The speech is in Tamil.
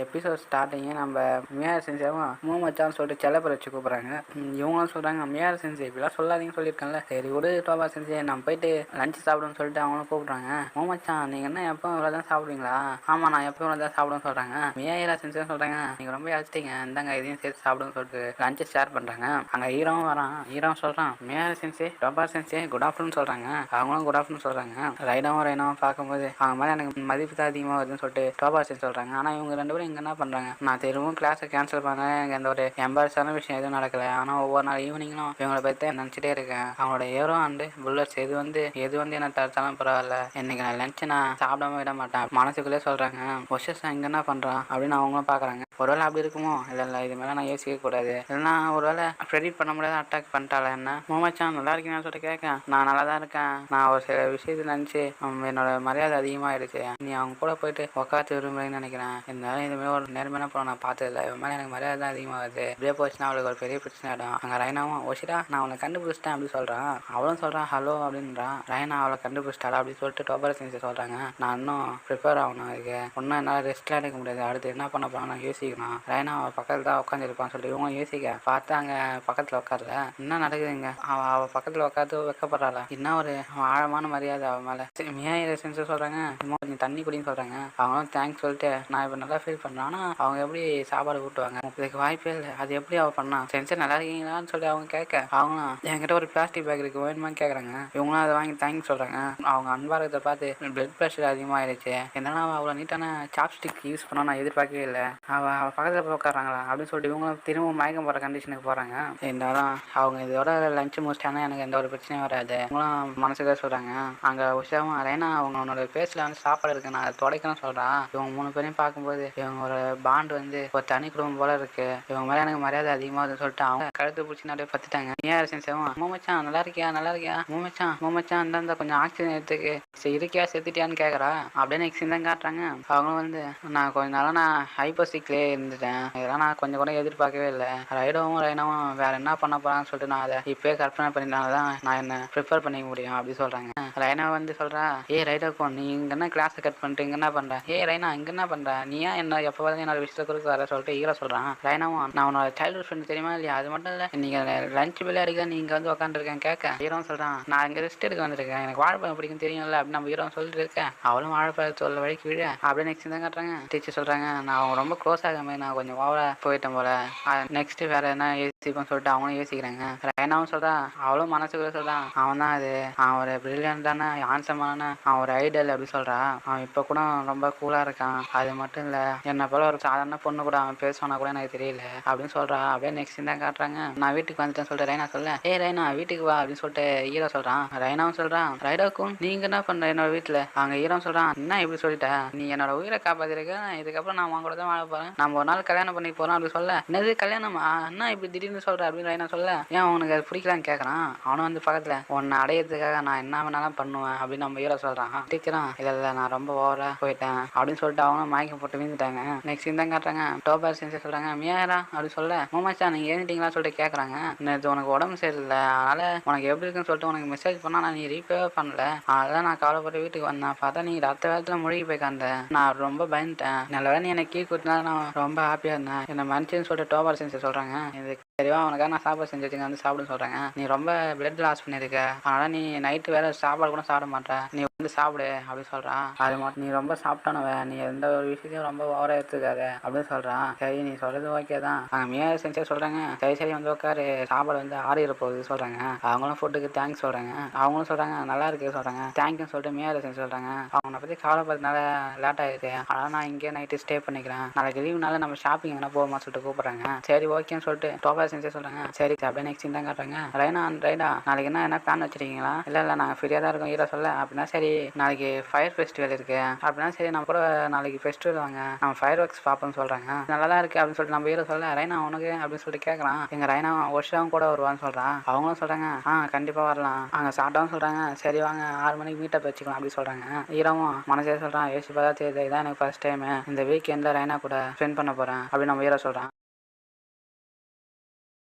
எபிசோட் ஸ்டார்டிங்கே நம்ம மியார் செஞ்சாவும் மூமச்சான்னு சொல்லிட்டு செல்லப்பற வச்சு கூப்பிட்றாங்க. இவங்களும் சொல்கிறாங்க மியார் செஞ்சு இப்படிலாம் சொல்லாதீங்கன்னு சொல்லியிருக்கேன்ல. சரி விடு டோபா செஞ்சு நம்ம போயிட்டு லஞ்ச் சாப்பிடுன்னு சொல்லிட்டு அவங்களும் கூப்பிட்றாங்க. மூமச்சான் நீங்கள் என்ன எப்போ இவ்வளோ தான் சாப்பிடுவீங்களா? ஆமாம் நான் எப்போ இவ்வளோ தான் சாப்பிடுன்னு சொல்கிறாங்க. மியாரா செஞ்சுன்னு சொல்கிறாங்க. நீங்கள் ரொம்ப அழைச்சிட்டீங்க, இந்தாங்க இதையும் சேர்த்து சாப்பிடுன்னு சொல்லிட்டு லஞ்சை ஷேர் பண்ணுறாங்க. அங்கே ஹீரோவும் வரான். ஹீரோவும் சொல்கிறான் மியார் செஞ்சு டோபா செஞ்சு குட் ஆஃப்டர்நூன் சொல்கிறாங்க. அவங்களும் குட் ஆஃப்டர்நூன் சொல்கிறாங்க. ரைனாவும் பார்க்கும்போது அவங்க மேலே எனக்கு மதிப்பு தான் அதிகமாக வருதுன்னு சொல்லிட்டு டோபா செஞ்சு சொல்கிறாங்க. ஆனால் இவங்க ரெண்டு பேரும் இங்கே என்ன பண்ணுறாங்க, நான் திரும்பவும் கிளாஸை கேன்சல் பண்ணேன், எனக்கு எந்த ஒரு எம்பாரஸான விஷயம் எதுவும் நடக்கலை. ஆனால் ஒவ்வொரு நாள் ஈவினிங்கும் இவங்களை பற்றி நினச்சிட்டே இருக்கேன். அவங்களோட ஹீரோ அண்டு புல்லட்ஸ் எது வந்து என்ன தடுத்தாலும் பரவாயில்ல, இன்னைக்கு நான் லஞ்சை நான் சாப்பிடாம விட மாட்டேன் மனசுக்குள்ளே சொல்கிறாங்க. ஒஷஸ் இங்கே என்ன பண்ணுறான் அப்படின்னு அவங்களும் பார்க்குறாங்க. ஒருவேளை அப்படி இருக்குமோ? இல்லை இது மேலே நான் யோசிக்க கூடாது. இல்லைனா ஒருவேளை ப்ரெடிட் பண்ண முடியாத அட்டாக் பண்ணிட்டால என்ன? மோமச்சான் நல்லா இருக்கீங்கன்னு சொல்லிட்டு கேட்கேன். நான் நல்லா தான் இருக்கேன். நான் ஒரு சில விஷயத்தை நினச்சி என்னோட மரியாதை அதிகமாகிடுச்சு. நீ அவங்க கூட போயிட்டு உட்காந்து விரும்புறேன்னு நினைக்கிறேன். இருந்தாலும் இதுமாதிரி ஒரு நேர்மையான படம் நான் பார்த்ததில்ல. இவன் மேலே எனக்கு மரியாதை தான் அதிகமாகுது. இப்படியே போச்சுன்னா அவளுக்கு ஒரு பெரிய பிரச்சனை ஆகிடும். அங்கே ரைனாவும் ஓஷிடா நான் அவளை கண்டுபிடிச்சிட்டேன் அப்படி சொல்கிறான். அவளும் சொல்கிறான் ஹலோ அப்படின்றான். ரைனா அவளை கண்டுபிடிச்சிட்டாளா அப்படின்னு சொல்லிட்டு டோபர் செஞ்சு சொல்கிறாங்க. நான் இன்னும் ப்ரிப்பேர் ஆகணும், அதுக்கு ஒன்றும் என்னால் ரெஸ்ட்லாம் எடுக்க முடியாது. அடுத்து என்ன பண்ண போகிறாங்க நான் யோசிக்கணும். ரைனா அவள் பக்கத்தில் தான் உட்காந்துருப்பான்னு சொல்லிட்டு இவங்க யோசிக்க பார்த்து அங்கே பக்கத்தில் உட்காரல. என்ன நடக்குதுங்க? அவள் பக்கத்தில் உட்காந்து வைக்கப்படுறாளா? என்ன ஒரு ஆழமான மரியாதை அவள் மேலே. மியாயிர செஞ்சு சொல்கிறாங்க நீ தண்ணி குடின்னு சொல்கிறாங்க. அவங்களும் தேங்க்ஸ் சொல்லிட்டு நான் இப்போ நல்லா ஃபீல் பண்ணுறேன். ஆனால் அவங்க எப்படி சாப்பாடு ஊட்டுவாங்க? இதுக்கு வாய்ப்பே இல்லை. அது எப்படி அவள் பண்ணா? செஞ்சு நல்லா இருக்கீங்களான்னு சொல்லி அவங்க கேட்க அவங்களும் என்கிட்ட ஒரு பிளாஸ்டிக் பேக் இருக்குது வேணுமான்னு கேட்குறாங்க. இவங்களும் அதை வாங்கி தேங்க்ஸ் சொல்கிறாங்க. அவங்க அன்பாரத்தை பார்த்து பிளட் ப்ரெஷர் அதிகமாகிடுச்சு. என்னன்னா அவ்வளோ நீட்டான சாப்ஸ்டிக் யூஸ் பண்ண நான் எதிர்பார்க்கவே இல்லை. அவள் பக்கத்தில் போய் உட்காராங்களா அப்படின்னு சொல்லிட்டு இவங்களும் திரும்ப மயக்கம் போகிற கண்டிஷனுக்கு போகிறாங்க. இருந்தாலும் அவங்க இதோட லஞ்சு முடிச்சிட்டாங்கன்னா எனக்கு எந்த ஒரு பிரச்சனையும் வராது. அவங்களும் மனசுக்காக சொல்கிறாங்க. அங்கே உஷாவும் அரைனா அவங்களோட பேஸில் வந்து சாப்பாடு இருக்கு நான் அதை துடைக்கணும்னு சொல்கிறான். இவங்க 3 பேரையும் பார்க்கும்போது இவங்களோட பாண்ட் வந்து ஒரு தனி குடும்பம் போல இருக்கு. இவங்க மேலே எனக்கு மரியாதை அதிகமாகுதுன்னு சொல்லிட்டு அவங்க கழுத்து பிடிச்சி நிறைய பத்துட்டாங்க. ஏன் செஞ்சவன் மூமச்சான் நல்லா இருக்கியா மூமச்சான் இந்த கொஞ்சம் ஆக்சிஜன் எடுத்துக்கு இருக்கியா செத்துட்டியான்னு கேட்குறா. அப்படியே நெக்ஸ்ட் தான் காட்டுறாங்க. அவங்களும் வந்து நான் கொஞ்ச நாளாக நான் ஹைப்போசிக்லேயே இருந்துட்டேன். இதெல்லாம் நான் கொஞ்சம் கூட எதிர்பார்க்கவே இல்லை. ரைனாவும் வேற என்ன பண்ண போறான்னு சொல்லிட்டு நான் அதை இப்போயே கற்பனை பண்ணினால தான் நான் என்ன ப்ரிப்பேர் பண்ணிக்க முடியும் அப்படி சொல்கிறாங்க. ரைனா வந்து சொல்கிறா ரைடோ நீ இங்கே என்ன கிளாஸை கட் பண்ணிட்டு இங்கே என்ன பண்ணுற? ரைனா இங்கே என்ன பண்ணுற? நீ ஏன் என்ன எப்போ வந்து என்னோட விஷயத்தை கொடுக்க வர சொல்லிட்டு ஹீரோ சொல்கிறான். ரைனாவும் நான் உன்னோட சைல்ட்ஹுட் ஃப்ரெண்ட் தெரியுமா இல்லையா? அது மட்டும் இல்லை நீங்கள் லஞ்ச் பிள்ளை அடிக்க நீ இங்கே வந்து உட்காந்துருக்கேன் கேட்க ஹீரோவும் சொல்கிறான் நான் இங்கே ரெஸ்ட் எடுக்க வந்திருக்கேன், எனக்கு வாழைப்பழம் பிடிக்கும் தெரியும்ல அப்படின்னு நம்ம ஹீரோ சொல்லிட்டு இருக்கேன். அவளும் வாழைப்பழம் சொல்ல வழிக்கு விட அப்படியே நெக்ஸ்ட் தான் காட்டுறாங்க. டீச்சர் சொல்கிறாங்க நான் அவங்க ரொம்ப க்ளோஸ் ஆக மாதிரி நான் கொஞ்சம் ஓவரா போயிட்டேன் போல, நெக்ஸ்ட் வேற என்ன யோசிப்போம்னு சொல்லிட்டு அவங்களும் யோசிக்கிறாங்க. ரைனாவும் சொல்கிறான் அவளும் மனசுக்குள்ள சொல்கிறான் அவன் தான் அது அவன் ஒரு பிரில்லியண்டான ஹான்சமான அவன் ஒரு ஐடியல் அப்படி சொல்கிறான். அவன் இப்போ கூட ரொம்ப கூலாக இருக்கான். அது மட்டும் இல்லை என்னை போல ஒரு சாதாரண பொண்ணு கூட அவன் பேசுவானா கூட எனக்கு தெரியல அப்படின்னு சொல்கிறான். அப்படியே நெக்ஸ்ட் தான் காட்டுறாங்க. நான் வீட்டுக்கு வந்துட்டேன்னு சொல்லிட்டு ரைனா சொல்ல ரைனா வீட்டுக்கு வா அப்படின்னு சொல்லிட்டு ஹீரோ சொல்கிறான். ரைனாவும் சொல்கிறான் ரைடோக்கும் நீங்க என்ன பண்ணுற என்னோட வீட்டில்? அவங்க ஹீரோ சொல்கிறான் என்ன இப்படி சொல்லிட்ட, நீ என்னோட உயிரை காப்பாத்திருக்க, இதுக்கப்புறம் நான் உன் கூட தான் வாழ போகிறேன், நம்ம ஒரு நாள் கல்யாணம் பண்ணி போகிறோம் அப்படி சொல்ல என்னது கல்யாணமா என்ன இப்படி திடீர்னு சொல்கிற அப்படின்னு ரைனா சொல்ல ஏன் அவனுக்கு அது பிடிக்கலான்னு கேட்குறான். அவனும் வந்து பக்கத்தில் உன்னை அடையிறதுக்காக நான் என்ன வேணாலும் பண்ணுவேன் அப்படின்னு நம்ம ஹீரோ சொல்கிறான். டீச்சரும் இல்லை நான் ரொம்ப ஓவரா போயிட்டேன் அப்படின்னு சொல்லிட்டு அவனும் மயக்கம் போட்டு வீழ்ந்துட்டாங்க. நெக்ஸ்ட் தான் காட்டுறாங்க. டோபர் செஞ்சு சொல்கிறாங்க மியாரா அப்படின்னு சொல்ல மோமாச்சா நீங்கள் ஏறிட்டீங்களா சொல்லிட்டு கேட்குறாங்க. நேற்று உனக்கு உடம்பு சரியில்லை, அதனால் உனக்கு எப்படி இருக்குன்னு சொல்லிட்டு உனக்கு மெசேஜ் பண்ணால் நான் நீ ரீப்ளே பண்ணல, அதெல்லாம் நான் கவலைப்பட்டு வீட்டுக்கு வந்தேன். பார்த்தா நீ ரத்த வேகத்தில் மூழ்கி போய்க்காந்த, நான் ரொம்ப பயந்துட்டேன். நல்ல நீ எனக்கு கீ கொடுத்தா நான் ரொம்ப ஹாப்பியாக இருந்தேன், என்னை மனுஷன்னு சொல்லிட்டு டோபர் செஞ்சு சொல்கிறாங்க. இது சரிவா உனக்காக நான் சாப்பாடு செஞ்சு வச்சுங்க வந்து சாப்பிடுன்னு சொல்கிறாங்க. நீ ரொம்ப பிளட் லாஸ் பண்ணியிருக்க, அதனால் நீ நைட்டு வேறு சாப்பாடு கூட சாப்பிட மாட்டேன், நீ வந்து சாப்பிடு அப்படின்னு சொல்கிறான். அது மட்டும் நீ ரொம்ப சாப்பிட்டானவ, நீ எந்த ஒரு விஷயத்தையும் ரொம்ப ஓவராக எடுத்துக்காத அப்படின்னு சொல்கிறான். சரி நீ சொல்கிறது ஓகே தான். மியார் செஞ்சே சொல்கிறாங்க சரி வந்து உட்காரு சாப்பாடு வந்து ஆறிட போகுது சொல்கிறாங்க. அவங்களும் ஃபுட்டுக்கு தேங்க்ஸ் சொல்கிறாங்க. அவங்களும் சொல்கிறாங்க நல்லா இருக்கு சொல்கிறாங்க. தேங்க்யூன்னு சொல்லிட்டு மியார் செஞ்சு சொல்கிறாங்க. அவனை பற்றி கவலைப்படுறதுனால லேட் ஆகிடுது, அதனால் நான் இங்கே நைட்டு ஸ்டே பண்ணிக்கிறேன், நாளைக்கு லீவுனால நம்ம ஷாப்பிங் எங்கன்னா போகுமா சொல்லிட்டு கூப்பிட்றாங்க. சரி ஓகேன்னு சொல்லிட்டு டோபர் செஞ்சே சொல்கிறாங்க. சரி அப்படியே நெக்ஸ்ட் தான் காட்டுறாங்க. ரைனா நாளைக்கு என்ன பிளான் வச்சுருக்கீங்களா? இல்லை நாங்கள் ஃப்ரீயாக தான் இருக்கோம் ஹீரோ சொல்ல. அப்படின்னா சரி நாளைக்கு ஃபயர் ஃபெஸ்டிவல் இருக்குது அப்படின்னா சரி நம்ம கூட நாளைக்கு ஃபெஸ்டிவல் வாங்க நம்ம ஃபயர் ஒர்க்ஸ் பார்ப்போம்னு சொல்கிறாங்க. நல்லா தான் இருக்குது அப்படின்னு சொல்லிட்டு நம்ம ஹீரோ சொல்ல ரைனா உனக்கு அப்படின்னு சொல்லிட்டு கேட்குறான். எங்கள் ரைனா வருஷம் கூட வருவான்னு சொல்கிறான். அவங்களும் சொல்கிறாங்க கண்டிப்பாக வரலாம், அங்கே சாப்பிட்டான்னு சொல்கிறாங்க. சரி வாங்க 6 மணிக்கு மீட்டப் வச்சுக்கலாம் அப்படி சொல்கிறாங்க. ஹீரோவும் மனசே சொல்கிறான் யோசிச்சு பார்த்தா தெரியுது இதான் எனக்கு ஃபர்ஸ்ட் டைம் இந்த வீக்கெண்டில் ரைனா கூட ஸ்பெண்ட் பண்ண போகிறேன் அப்படின்னு நம்ம ஹீரோ சொல்கிறான்.